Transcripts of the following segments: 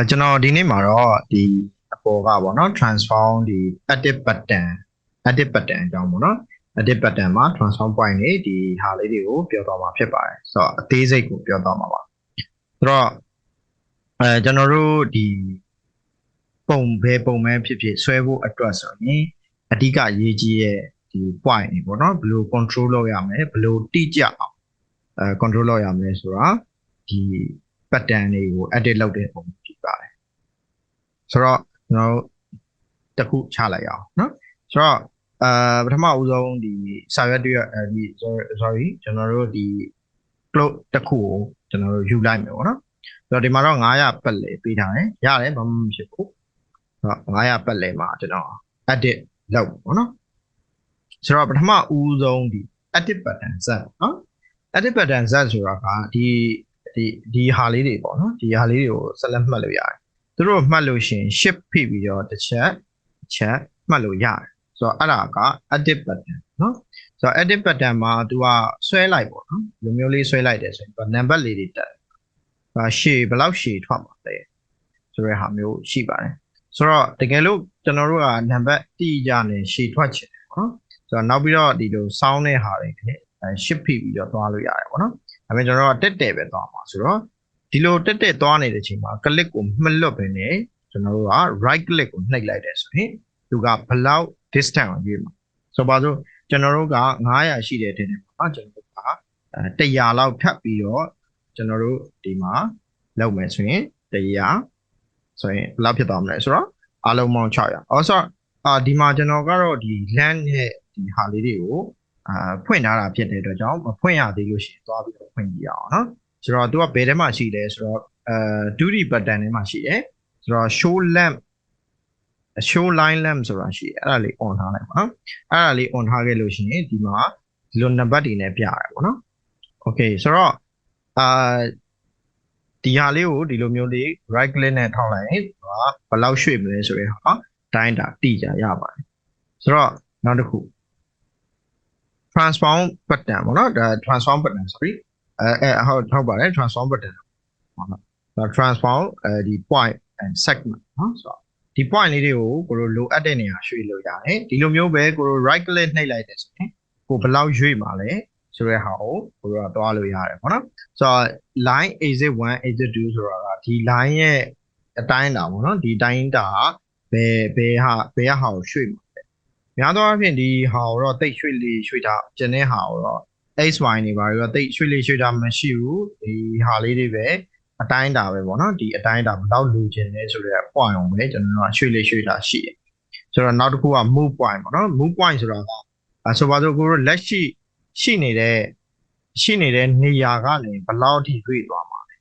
ကျွန်တော်ဒီနေ့မှာတော့ဒီအပေါ်ကပေါ့နော် transform ဒီ edit button အကြောင်းပေါ့နော် edit button မှာ transform point တွေဒီဟာလေးတွေကိုပြောသွားမှာဖြစ်ပါတယ်ဆိုတော့အသေးစိတ်ကိုပြောသွားမှာပါဆိုတော့ကျွန်တော်တို့ဒီဘယ်ပုံပဲဖြစ်ဖြစ်ဆွဲဖို့အတွက်ဆိုရင်အဓိကရေးကြီးရဲ့ဒီ point တွေပေါ့နော်ဘယ်လို control လုပ်ရမလဲဘယ်လိုတိကျအောင် control လုပ်ရမလဲဆိုတာဒီ pattern တွေကို edit လုပ်တဲ့ပုံဖြစ်ပါတယ်ဆိုတော့ကျွန်တော်တို့တစ်ခုချလိုက်အောင်เนาะဆိုတော့ပထမဦးဆုံးဒီစာရွက်တွေဒီ sorry ကျွန်တော်တို့ဒီ cloud တစ်ခုကိုကျွန်တော်တို့ယူလိုက်မယ်ပေါ့နော်ဆိုတော့ဒီမှာတော့900ပတ်လည်ပေးထားတယ်ရတယ်ဘာမှမဖြစ်ဘူးဆိုတော့900ပတ်လည်မှာကျွန်တော် edit လုပ်ပေါ့နော်ဆိုတော့ပထမဦးဆုံးဒီ edit button set เนาะ edit button set ဆိုတာကဒီဟာလေးတွေပေါ့နော်ဒီဟာလေးတွေကိုဆက်လက်မှတ်လို့ရတယ်သူတို့မှတ်လို့ရှိရင် shift ဖိပြီးတော့တစ်ချက်မှတ်လို့ရတယ်ဆိုတော့အဲ့ဒါက edit button เนาะဆိုတော့ edit button မှာ तू ကဆွဲလိုက်ပေါ့နော်ဒီမျိုးလေးဆွဲလိုက်တယ်ဆိုရင် तू နံပါတ်လေးတွေတက်ရှည်ဘယ်လောက်ရှည်ထွက်မှာလဲဆိုတဲ့ဟာမျိုးရှိပါတယ်ဆိုတော့တကယ်လို့ကျွန်တော်တို့ကနံပါတ်တိကျနဲ့ရှည်ထွက်ချင်တယ်ပေါ့နော်ဆိုတော့နောက်ပြီးတော့ဒီလိုစောင်းတဲ့ဟာတွေshift ဖိပြီးတော့သွားလို့ရတယ်ပေါ့နော်ဒါပေမဲ့ကျွန်တော်တို့ကတက်ပဲသွားမှာဆိုတော့ဒီလိုတက်သွားနေတဲ့အချိန်မှာ click ကိုမလွတ်ဘဲနဲ့ကျွန်တော်တို့က right click ကိုနှိပ်လိုက်တယ်ဆိုရင်သူကဘလောက် distance ကိုရွေးမှာဆိုပါစို့ကျွန်တော်တို့က900ရှိတဲ့တဲ့မှာကျွန်တော်တို့က100လောက်ထပ်ပြီးတော့ကျွန်တော်တို့ဒီမှာလောက်မယ်ဆိုရင်100ဆိုရင်ဘယ်လောက်ဖြစ်သွားမလဲဆိုတော့အားလုံးပေါင်း600အော်ဆိုတော့ဒီမှာကျွန်တော်ကတော့ဒီ land ရဲ့ဒီဟာလေးတွေကိုဖွင့်ထားတာဖြစ်တဲ့အတွက်ကြောင့်မဖွင့်ရသေးလို့ရှိရင်သွားပြီးတော့ဖွင့်ကြည့်အောင်နော်ဆိုတော့သူကဘယ်ထဲမှာရှိလဲဆိုတော့2D button ထဲမှာရှိတယ်ဆိုတော့ show line lamp ဆိုတာရှိတယ်အဲ့ဒါလေး on ထားလိုက်ပါနော်အဲ့ဒါလေး on ထားခဲ့လို့ရှိရင်ဒီမှာဒီလိုနံပါတ်တွေနဲ့ပြရတယ်ပေါ့နော် okay ဆိုတော့ဒီဟာလေးကိုဒီလိုမျိုးလေး right click နဲ့ထောက်လိုက်ရင်ဘယ်လောက်ရွှေ့မလဲဆိုရင်ဟာတိုင်းတာတိကျရပါတယ်ဆိုတော့နောက်တစ်ခု transform button ပေါ့နော်ဒါ transform button sorry ဟုတ်ပါတယ် transform button ပေါ့နော် transform ဒီ point and segment နော်ဆိုတော့ဒီ point လေးတွေကိုကိုလိုလိုအပ်တဲ့နေရာရွှေ့လို့ရတယ်ဒီလိုမျိုးပဲကိုလို right click နှိပ်လိုက်တယ်ဆိုရင်ကိုဘယ်လောက်ရွှေ့မှာလဲဆိုတဲ့ဟာကိုကိုလိုကသွားလို့ရတယ်ပေါ့နော်ဆိုတော့ line exit 1 exit 2ဆိုတာကဒီ line ရဲ့အတိုင်းအတာပေါ့နော်ဒီအတိုင်းအတာကဘယ်ဟာကိုရွှေ့မှာများသောအားဖြင့်ဒီဟာကိုတော့တိတ်ရွှေ့တာကျန်တဲ့ဟာကိုတော့ xy နေပါတော့တိတ်ရွှေ့တာမရှိဘူးဒီဟာလေးတွေပဲအတိုင်းအတာပဲပေါ့နော်ဒီအတိုင်းအတာဘယ်လောက်လိုချင်လဲဆိုတဲ့ point အောင်ပဲကျွန်တော်တို့ကရွှေ့တာရှိတယ်ဆိုတော့နောက်တစ်ခုက move point ပေါ့နော် move point ဆိုတာကဆိုပါစို့ကိုတို့လက်ရှိနေတဲ့နေရာကနေဘယ်လောက်ထိရွှေ့သွားမှာလဲ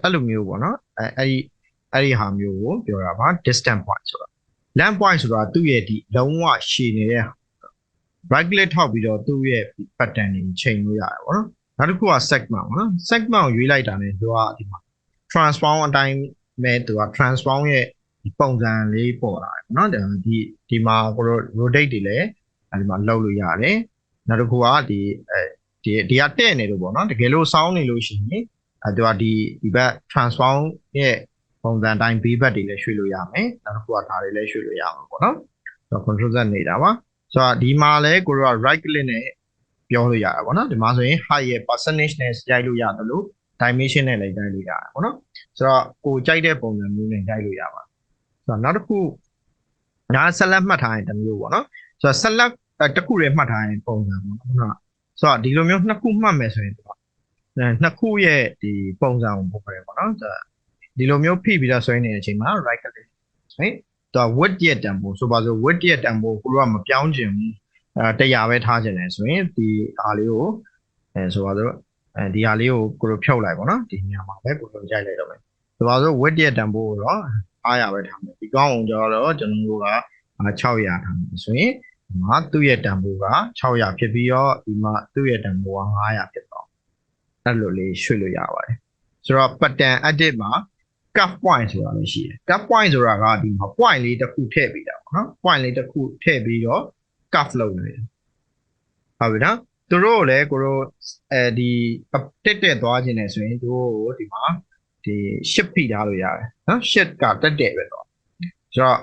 အဲ့လိုမျိုးပေါ့နော်အဲ့ဒီဟာမျိုးကိုပြောတာပါ distance point ဆိုတာ land point ဆိုတာသူ့ရဲ့ဒီလုံးဝရှည်နေတဲ့ right click ထောက်ပြီးတော့သူ့ရဲ့ pattern တွေချိန်လို့ရတယ်ပေါ့နော်နောက်တစ်ခုက segment ပေါ့နော် segment ကိုရွေးလိုက်တာနဲ့သူကဒီမှာ transform အတိုင်းမဲ့သူက transform ရဲ့ဒီပုံစံလေးပေါ်လာတယ်ပေါ့နော်ဒီမှာကိုတို့ rotate တွေလည်းဒီမှာလှုပ်လို့ရတယ်နောက်တစ်ခုကဒီကတဲ့နေလို့ပေါ့နော်တကယ်လို့စောင်းနေလို့ရှိရင်သူကဒီဘက် transform ရဲ့ပုံစံတိုင်း B ဘက်တွေလည်းရွှေ့လို့ရမယ်နောက်တစ်ခုကဒါတွေလည်းရွှေ့လို့ရမှာပေါ့နော်ဆိုတော့ control Z နေတာပါဆိုတော့ဒီမှာလည်းကိုတို့က right click နဲ့ပြောလို့ရတာပေါ့နော်ဒီမှာဆိုရင် height ရဲ့ percentage နဲ့ရိုက်လို့ရတယ်လို့ dimension နဲ့လည်းရိုက်လို့ရတယ်ပေါ့နော်ဆိုတော့ကိုကြိုက်တဲ့ပုံစံမျိုးနဲ့ရိုက်လို့ရပါဆိုတော့နောက်တစ်ခုဒါဆက်လက်မှတ်ထားရင်တစ်မျိုးပေါ့နော်ဆိုတော့ဆက်လက်တစ်ခုတွေမှတ်ထားရင်ပုံစံပေါ့နော်ဆိုတော့ဒီလိုမျိုးနှစ်ခုမှတ်မယ်ဆိုရင်နှစ်ခုရဲ့ဒီပုံစံကိုပို့တယ်ပေါ့နော်ဒီလိုမျိုးဖိပြီးတော့ဆွဲနေတဲ့အချိန်မှာ right click ဟဲ့တော့ width ရဲ့တန်ဖိုးဆိုပါစို့ width ရဲ့တန်ဖိုးကိုတို့ကမပြောင်းချင်ဘူး100ပဲထားချင်တယ်ဆိုရင်ဒီဟာလေးကိုဆိုပါစို့ဒီဟာလေးကိုကိုတို့ဖြုတ်လိုက်ပေါ့နော်ဒီနေရာမှာပဲကိုတို့ရိုက်လိုက်တော့မယ်ဆိုပါစို့ width ရဲ့တန်ဖိုးကိုတော့900ပဲထားမယ်ဒီကောင်းအောင်ကျွန်တော်တို့က600ထားမယ်ဆိုရင်ဒီမှာသူ့ရဲ့တန်ဖိုးက600ဖြစ်ပြီးတော့ဒီမှာသူ့ရဲ့တန်ဖိုးက900ဖြစ်တော့အဲ့လိုလေးရွှေ့လို့ရပါတယ်ဆိုတော့ pattern edit မှာ cuff point ဆိုတာလည်းရှိတယ် cuff point ဆိုတာကဒီမှာ point လေးတစ်ခုထည့်ပေးတာပေါ့နော် point လေးတစ်ခုထည့်ပြီးတော့ cuff လုပ်နေတယ်ဟုတ်ပြီနော်သူတို့လည်းကိုတို့ဒီတက်သွားခြင်းနဲ့ဆိုရင်သူတို့ဒီမှာဒီ ဒီ shift ဖိထားလို့ရတယ်နော် shift ကတက်တယ်ပဲတော့ဆိုတော့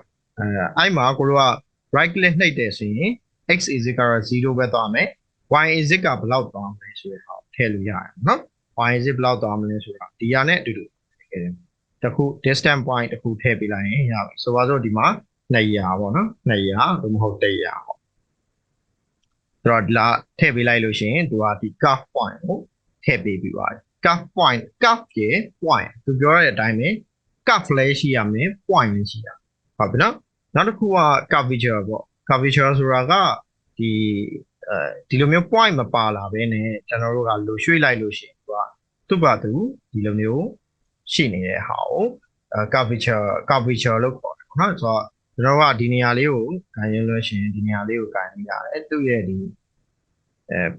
အဲ့မှာကိုတို့က right click နှိပ်တယ်ဆိုရင် x is equal to 0ပဲသွားမယ် y is equal ကဘယ်လောက်သွားမလဲဆိုတဲ့ဟာထည့်လို့ရတယ်နော် y is equal ဘယ်လောက်သွားမလဲဆိုတာဒီဟာနဲ့အတူတူတခု distance point တခုထည့်ပေးလိုက်ရင်ရပြီဆိုပါစို့ဒီမှာ200ပေါ့နော်200ဘယ်မဟုတ်100ပေါ့ဆိုတော့ဒီလားထည့်ပေးလိုက်လို့ရှိရင်သူကဒီ curve point ကိုထည့်ပေးပြီးပါတယ် curve point curve ရဲ့ point သူပြောရတဲ့အတိုင်းပဲ curve လည်းရှိရမယ် point လည်းရှိရမယ်ဟုတ်ပြီနော်နောက်တစ်ခုက curvature ပေါ့ curvature ဆိုတာကဒီလိုမျိုး point မပါလာဘဲနဲ့ကျွန်တော်တို့ကလိုရွှေ့လိုက်လို့ရှိရင်သူကသူ့ဘာသူဒီလိုမျိုးရှိနေတဲ့ဟာကိုcurvature လို့ခေါ်တယ်နော်ဆိုတော့ကျွန်တော်ကဒီနေရာလေးကိုခံရလို့ရှိရင်ဒီနေရာလေးကိုခံရရတယ်သူ့ရဲ့ဒီ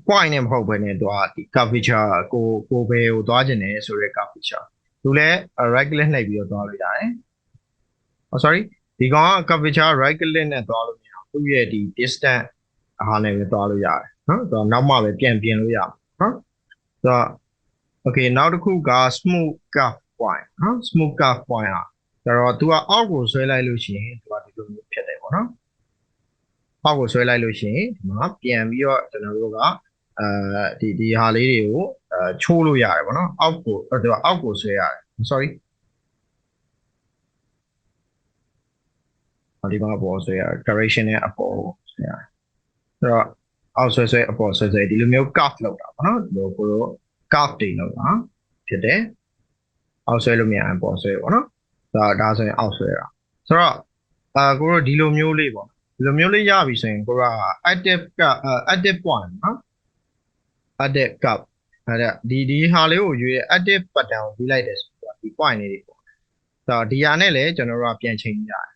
point နဲ့မဟုတ်ဘဲနဲ့သူကဒီ curvature ကိုဘယ်ကိုသွားခြင်းလဲဆိုတဲ့ curvature သူလည်း right click နှိပ်ပြီးတော့သွားလို့ရတယ်sorry ဒီကောင်က curvature right click နဲ့သွားလို့မရဘူးသူ့ရဲ့ဒီ distance ဟာနဲ့ပဲသွားလို့ရတယ်နော်ဆိုတော့နောက်မှပဲပြန်ပြင်လို့ရမှာနော်ဆိုတော့ okay နောက်တစ်ခုက smooth curve point နော် smooth curve point ဟာဆိုတော့သူကအောက်ကိုဆွဲလိုက်လို့ရှိရင်သူကဒီလိုမျိုးဖြစ်တယ်ပေါ့နော်အောက်ကိုဆွဲလိုက်လို့ရှိရင်ဒီမှာပြန်ပြီးတော့ကျွန်တော်တို့ကဒီဟာလေးတွေကိုချိုးလို့ရတယ်ပေါ့နော်အောက်ကိုသူကအောက်ကိုဆွဲရတယ် sorry ဒီမှာပေါ်ဆွဲရ direction နဲ့အပေါ်ဆွဲရတယ်ဆိုတော့အောက်ဆွဲအပေါ်ဆွဲဒီလိုမျိုး curve လောက်တာပေါ့နော်ဒီလိုကိုတို့ curve တွေလောက်တာဖြစ်တယ်အောက်ဆွဲလို့မရရင်ပေါ်ဆွဲပေါ့နော်ဒါဆိုရင်အောက်ဆွဲတာဆိုတော့ကိုတို့ဒီလိုမျိုးလေးပေါ့ဒီလိုမျိုးလေးရပြီဆိုရင်ကိုက active point နော် active curve အဲ့ဒါဒီဟာလေးကိုရွေး active button ကိုရွေးလိုက်တယ်ဆိုတော့ဒီ point လေးတွေပေါ့ဆိုတော့ဒီဟာနဲ့လည်းကျွန်တော်တို့ကပြန်ချိန်ရတယ်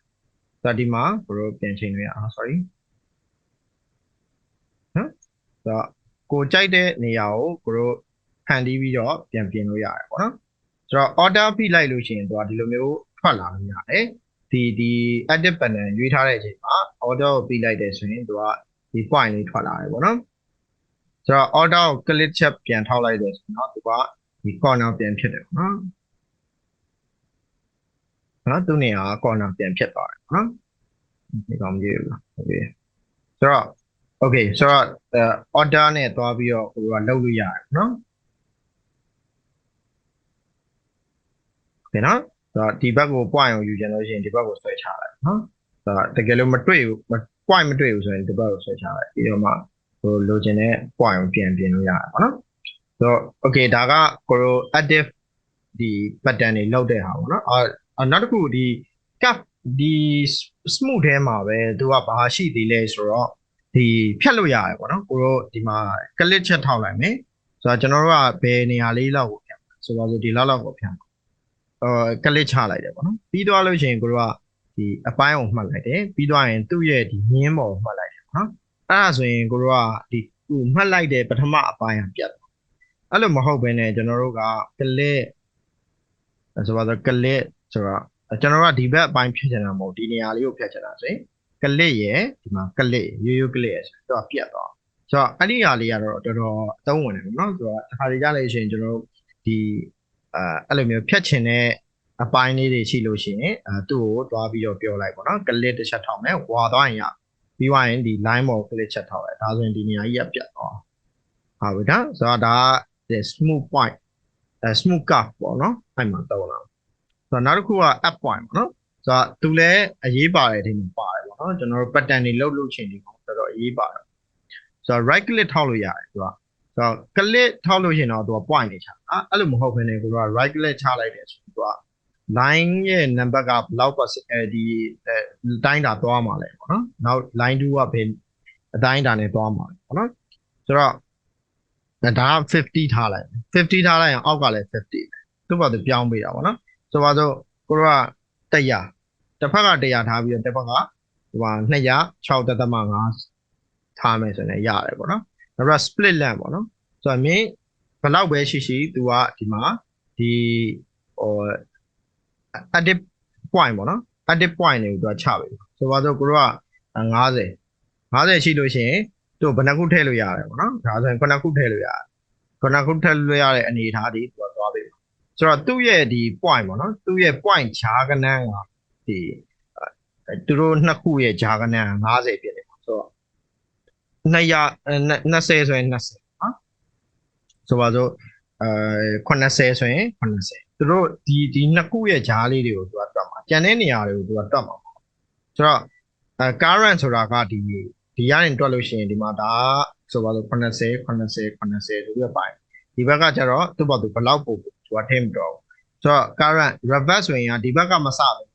ဆိုတော့ဒီမှာကိုတို့ပြန်ချိန်လို့ရအောင် sorry နော်ဆိုတော့ကိုကြိုက်တဲ့နေရာကိုကိုတို့ဖန်တီးပြီးတော့ပြန်ပြင်လို့ရတယ်ပေါ့နော်ဆိုတော့ order ဖိလိုက်လို့ရှိရင်သူကဒီလိုမျိုးထွက်လာလို့ရတယ်ဒီ active button ရွေးထားတဲ့အချိန်မှာ order ကိုဖိလိုက်တယ်ဆိုရင်သူကဒီ point လေးထွက်လာတယ်ပေါ့နော်ဆိုတော့ order ကို click ချက်ပြန်ထောက်လိုက်တယ်ဆိုတော့သူကဒီ corner ပြန်ဖြစ်တယ်ပေါ့နော်သူနေရာ corner ပြန်ဖြစ်သွားတယ်ပေါ့နော်ဒီကောင်ကြည့်ရအောင် okay ဆိုတော့ okay ဆိုတော့ order နဲ့သွားပြီးတော့ကိုကလုပ်လို့ရတယ်နော်okay နော်ဆိုတော့ဒီဘက်ကို point ကိုယူချင်လို့ရှိရင်ဒီဘက်ကိုဆွဲချလိုက်နော်ဆိုတော့တကယ်လို့မတွေ့ဘူး point မတွေ့ဘူးဆိုရင်ဒီဘက်ကိုဆွဲချလိုက်ပြီးတော့မှကိုလိုချင်တဲ့ point ကိုပြန်ပြင်လို့ရတယ်ပေါ့နော်ဆိုတော့ okay ဒါကကို active ဒီ button တွေလောက်တဲ့ဟာပေါ့နော်နောက်တစ်ခုဒီ curve ဒီ smooth ထဲမှာပဲသူကဘာရှိသေးလဲဆိုတော့ဒီဖြတ်လို့ရတယ်ပေါ့နော်ကိုတို့ဒီမှာ click ချက်ထောက်လိုက်မယ်ဆိုတော့ကျွန်တော်တို့ကဘယ်နေရာလေးလောက်ကိုဖြတ်ဆိုတော့ဒီလောက်ကိုဖြတ်click ချလိုက်တယ်ပေါ့နော်ပြီးသွားလို့ရှိရင်ကိုတို့ကဒီအပိုင်းကိုမှတ်လိုက်တယ်ပြီးသွားရင်သူ့ရဲ့ဒီမြင်းပေါ်ကိုမှတ်လိုက်တယ်ပေါ့နော်အဲ့ဒါဆိုရင်ကိုတို့ကဒီမှတ်လိုက်တဲ့ပထမအပိုင်းကပြတ်တယ်အဲ့လိုမဟုတ်ဘဲနဲ့ကျွန်တော်တို့က click ဆိုတော့ click ဆိုတော့ကျွန်တော်တို့ကဒီဘက်အပိုင်းဖြတ်ချင်တာမဟုတ်ဒီနေရာလေးကိုဖြတ်ချင်တာဆိုရင် click ရဲ့ဒီမှာ click ရိုး click ရဲ့ဆိုတော့ပြတ်သွားဆိုတော့အဲ့ဒီဟာလေးကတော့တော်တော်အသုံးဝင်တယ်ပေါ့နော်ဆိုတော့တစ်ခါတည်းကြလို့ရှိရင်ကျွန်တော်တို့ဒီအဲ့လိုမျိုးဖြတ်ချင်တဲ့အပိုင်းလေးတွေရှိလို့ရှိရင်သူ့ကိုသွားပြီးတော့ပြောလိုက်ပေါ့နော် click တစ်ချက်ထောက်မယ်ဝါသွားရင်ရပြီးသွားရင်ဒီ line ပေါ် click ချက်ထောက်လိုက်ဒါဆိုရင်ဒီနေရာကြီးကပြတ်သွားဟုတ်ပြီနော်ဆိုတော့ဒါက smooth point smooth curve ပေါ့နော်အဲ့မှာတော့လာဆိုတော့နောက်တစ်ခုက up point ပေါ့နော်ဆိုတော့သူလည်းအရေးပါတယ်ဒီမှာပါတယ်ပေါ့နော်ကျွန်တော်တို့ pattern တွေလုပ်ချင်တယ်ပေါ့တော်တော်အရေးပါတယ်ဆိုတော့ right click ထောက်လို့ရတယ်သူကဆိုတော့ click ထောက်လို့ရှင်တော့သူက point နေချအဲ့လိုမဟုတ်ဘဲနဲ့ကိုက right click ချလိုက်တယ်ဆိုတော့သူက line ရဲ့ number ကဘယ်လောက်ပါဒီတိုင်းတာသွားမှာလဲပေါ့နော်နောက် line 2ကဘယ်အတိုင်းတာနဲ့သွားမှာလဲပေါ့နော်ဆိုတော့ဒါက50ထားလိုက်50ထားလိုက်ရင်အောက်ကလည်း50သူ့ဘာသူပြောင်းပေးတာပေါ့နော်ဆိုပါတော့ကိုတို့က100တစ်ဖက်က100ထားပြီးတော့တစ်ဖက်ကဟို206.5ထားမယ်ဆိုရင်ရတယ်ပေါ့နော်နောက်တော့ split length ပေါ့နော်ဆိုတော့မင်းဘယ်လောက်ပဲရှိသူကဒီမှာဒီဟို active point ပေါ့နော် active point တွေကိုသူကချပေးဆိုပါတော့ကိုတို့က50ရှိလို့ရှိရင်သူဘယ်နှခုထည့်လို့ရတယ်ပေါ့နော်ဒါဆိုရင်9ခုထည့်လို့ရတယ်9ခုထည့်လို့ရတဲ့အနေအထားတွေသူကသွားပေး ဆိုတော့သူ့ရဲ့ဒီ point ပေါ့နော်သူ့ရဲ့ point ဂျာကနန်းကဒီသူတို့နှစ်ခုရဲ့ဂျာကနန်း50ဖြစ်တယ်ဆိုတော့220ဆိုရင်20နော်ဆိုပါစို့80ဆိုရင်80သူတို့ဒီနှစ်ခုရဲ့ဂျားလေးတွေကိုသူကတွက်မှာကျန်တဲ့နေရာတွေကိုသူကတွက်မှာဆိုတော့current ဆိုတာကဒီကနေတွက်လို့ရှိရင်ဒီမှာဒါဆိုပါစို့80 80 80ဆိုပြီးပါတယ်ဒီဘက်ကကျတော့သူ့ဘာသူဘယ်လောက်ပို့သူကထည့်မတော့ဘူးဆိုတော့ current reverse ဆိုရင်ဒီဘက်ကမစဘူး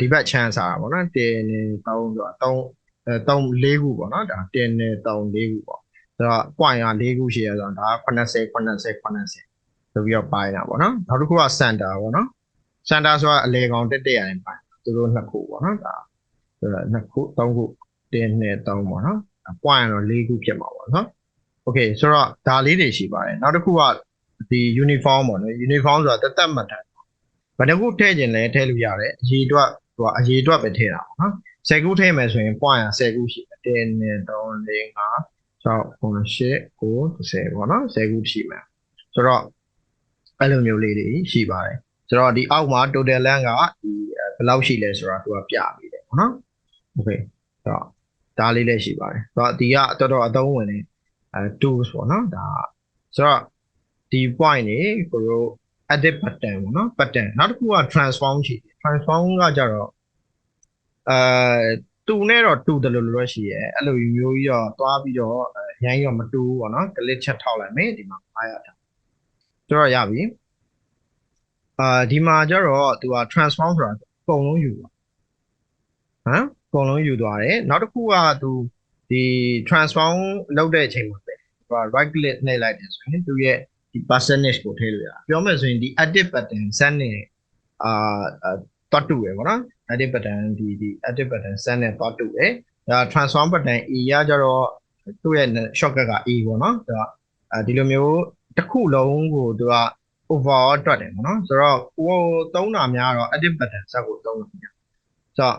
ဒီဘက် chance อ่ะပေါ့နော်1နဲ့3ဆိုတော့3 4ခုပေါ့နော်ဒါ1နဲ့3 4ခုပေါ့ဆိုတော့ point က4ခုရှိရဆိုတော့ဒါ80 80 80ဆိုပြီးတော့ပိုင်းတာပေါ့နော်နောက်တစ်ခုက center ပေါ့နော် center ဆိုတာအလေကောင်တက်တက်ရတယ်ပိုင်းသူတို့နှစ်ခုပေါ့နော်ဒါဆိုတော့နှစ်ခု3ခု1နဲ့3ပေါ့နော် point ကတော့4ခုဖြစ်မှာပေါ့နော် okay ဆိုတော့ဒါလေးတွေရှိပါတယ်နောက်တစ်ခုကဒီ uniform ပေါ့နော် uniform ဆိုတာတသက်မှတ်တယ်ဘယ်နှခုထည့်ခြင်းလဲထည့်လို့ရတယ်အရေးအတွက်ဟိုအရေးအတွက်ပဲထည့်တာပေါ့နော်10ခုထည့်မယ်ဆိုရင် point က10ခုရှိတယ်1 2 3 4 5 6 9 10ပေါ့နော်10ခုရှိမယ်ဆိုတော့အဲ့လိုမျိုးလေးတွေရှိပါတယ်ဆိုတော့ဒီအောက်မှာ total length ကဒီဘယ်လောက်ရှိလဲဆိုတာသူကပြပေးတယ်ပေါ့နော် okay ဆိုတော့ဒါလေးလည်းရှိပါတယ်ဆိုတော့ဒီကတော်တော်အသုံးဝင်နေtools ပေါ့နော်ဒါဆိုတော့ဒီ point တွေကိုတို့ edit button ပေါ့နော် button နောက်တစ်ခုက transform ရှိတယ် transform ကကြတော့တူနဲ့တော့တူတယ်လို့ရှိရဲအဲ့လိုမျိုးကြီးတော့သွားပြီးတော့ရိုင်းတော့မတူဘူးပေါ့နော် glitch ချက်ထောက်လိုက်မယ်ဒီမှာ900ထားဆိုတော့ရပြီဒီမှာကျတော့သူက transform ဆိုတာအကုန်လုံးယူပါဟမ်အကုန်လုံးယူသွားတယ်နောက်တစ်ခုကသူဒီ transform လုပ်တဲ့အချိန်မှာပဲသူက right click နှိပ်လိုက်တယ်ဆိုရင်သူရဲ့ဒီ percentage ကိုထည့်လို့ရပြောမယ်ဆိုရင်ဒီ edit button စမ်းနေတွတ်တူရယ်ပေါ့နော် edit button ဒီ edit button စမ်းနေတွတ်တူရယ်ဒါ transform button E ရကြတော့သူ့ရဲ့ shortcut က E ပေါ့နော်ဒါဒီလိုမျိုးတစ်ခုလုံးကိုသူက overall တွတ်တယ်ပေါ့နော်ဆိုတော့ဟိုသုံးတာများတော့ edit button ဇက်ကိုသုံးလို့ဆိုတော့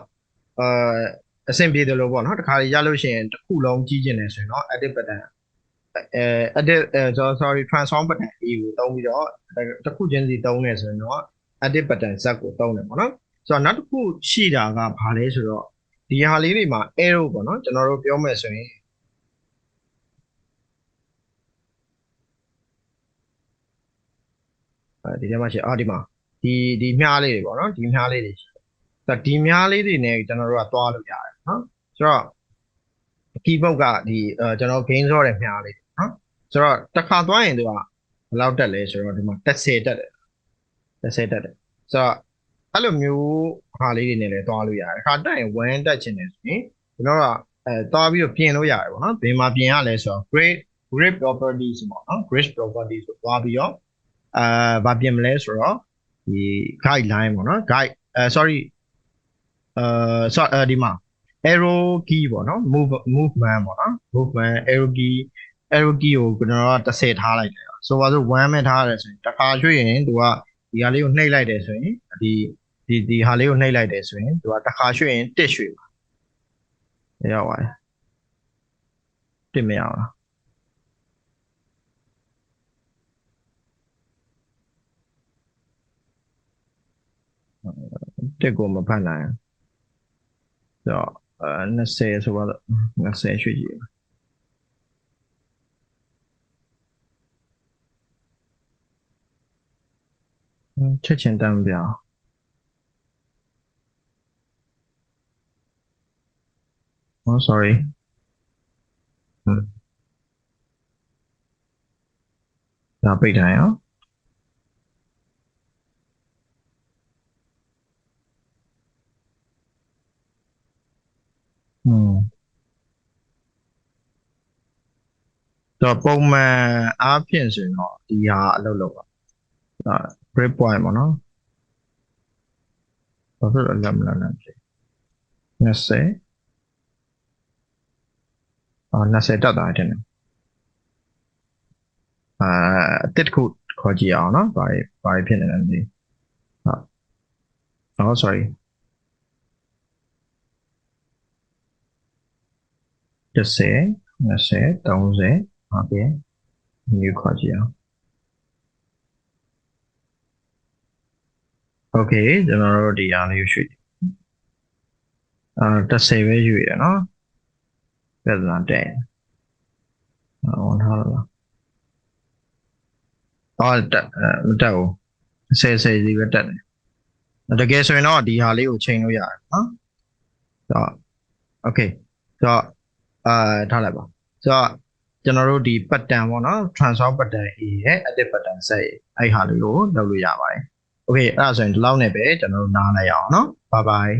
အဆင်ပြေတယ်လို့ပေါ့နော်တခါလေရလို့ရှိရင်တစ်ခုလုံးကြီးကျင်တယ်ဆိုရင်တော့ edit button edit sorry transform button A ကိုသုံးပြီးတော့တစ်ခုချင်းစီသုံးနေဆိုရင်တော့ edit button Z ကိုသုံးတယ်ပေါ့နော်ဆိုတော့နောက်တစ်ခုရှိတာကဘာလဲဆိုတော့ဒီဟာလေးတွေမှာ arrow ပေါ့နော်ကျွန်တော်တို့ပြောမယ်ဆိုရင်ဒီထဲမှာရှိဒီမှာဒီမြားလေးတွေပေါ့နော်ဒီမြားလေးတွေဆိုတော့ဒီမြားလေးတွေနဲ့ကျွန်တော်တို့ကသွားလို့ရတယ်နော်ဆိုတော့ keyboard ကဒီကျွန်တော် gain ဆော့တဲ့မြားလေးနော်ဆိုတော့တစ်ခါသွားရင်သူကဘယ်လောက်တက်လဲဆိုတော့ဒီမှာ30တက်တယ်30တက်တယ်ဆိုတော့အဲ့လိုမျိုးဟာလေးတွေနဲ့လည်းသွားလို့ရတယ်ခါတက်ရင်1တက်ချင်တယ်ဆိုရင်ကျွန်တော်ကသွားပြီးတော့ပြင်လို့ရတယ်ပေါ့နော်ဘယ်မှာပြင်ရလဲဆိုတော့ grid properties ပေါ့နော် grid properties ကိုသွားပြီးတော့ဘာပြင်မလဲဆိုတော့ဒီ guideline ပေါ့နော် guide sorry ဒီမှာ arrow key ပေါ့နော် movement ပေါ့နော် movement arrow key ကိုကျွန်တော်က30ထားလိုက်တယ်ဆိုပါစို့1မဲ့ထားရတယ်ဆိုရင်တစ်ခါရွှေ့ရင်သူကဒီဟာလေးကိုနှိပ်လိုက်တယ်ဆိုရင်ဒီဟာလေးကိုနှိပ်လိုက်တယ်ဆိုရင်သူကတစ်ခါရွှေ့ရင်တစ်ရွှေ့ပါရောက်ပါတယ်တစ်မရအောင်တစ်ကိုမဖတ်နိုင်ဆိုတော့20ဆိုတော့20ရွှေ့ကြည့်ချက်ချင်းတန်းပြအောင်Oh, sorry. ဒါပိတ်ထားရအောင်တော့ပုံမှန်အားဖြင့်ဆိုရင်တော့ဒီဟာအလုပ်လုပ်ပါဒါ break point ပေါ့နော်ဘာဖြစ်လို့လက်မလာလဲ2020တက်တာတယ်အတစ်ခုခေါ်ကြည့်အောင်နော်ဘာဖြစ်နေလဲမသိဟုတ် sorry 10 20 30ဟုတ်ပြီ new ခေါ်ကြည့်အောင် okay ကျွန်တော်တို့ဒီအားလေးကိုရွှေ့30ပဲရွှေ့ရနော်ပြဿနာတဲ့ဝန်ထားလားတက်မတက်ဘူး10စီပဲတက်တယ်တကယ်ဆိုရင်တော့ဒီဟာလေးကိုချိန်လို့ရတယ်နော်ဆိုတော့ okay ဆိုတော့ထားလိုက်ပါဆိုတော့ကျွန်တော်တို့ဒီ pattern ပေါ့နော် transform pattern A ရဲ့ edit pattern set ရဲ့အဲ့ဟာလေးကိုလုပ်လို့ရပါတယ် okay အဲ့ဒါဆိုရင်ဒီလောက်နဲ့ပဲကျွန်တော်တို့နားလိုက်ရအောင်နော် bye bye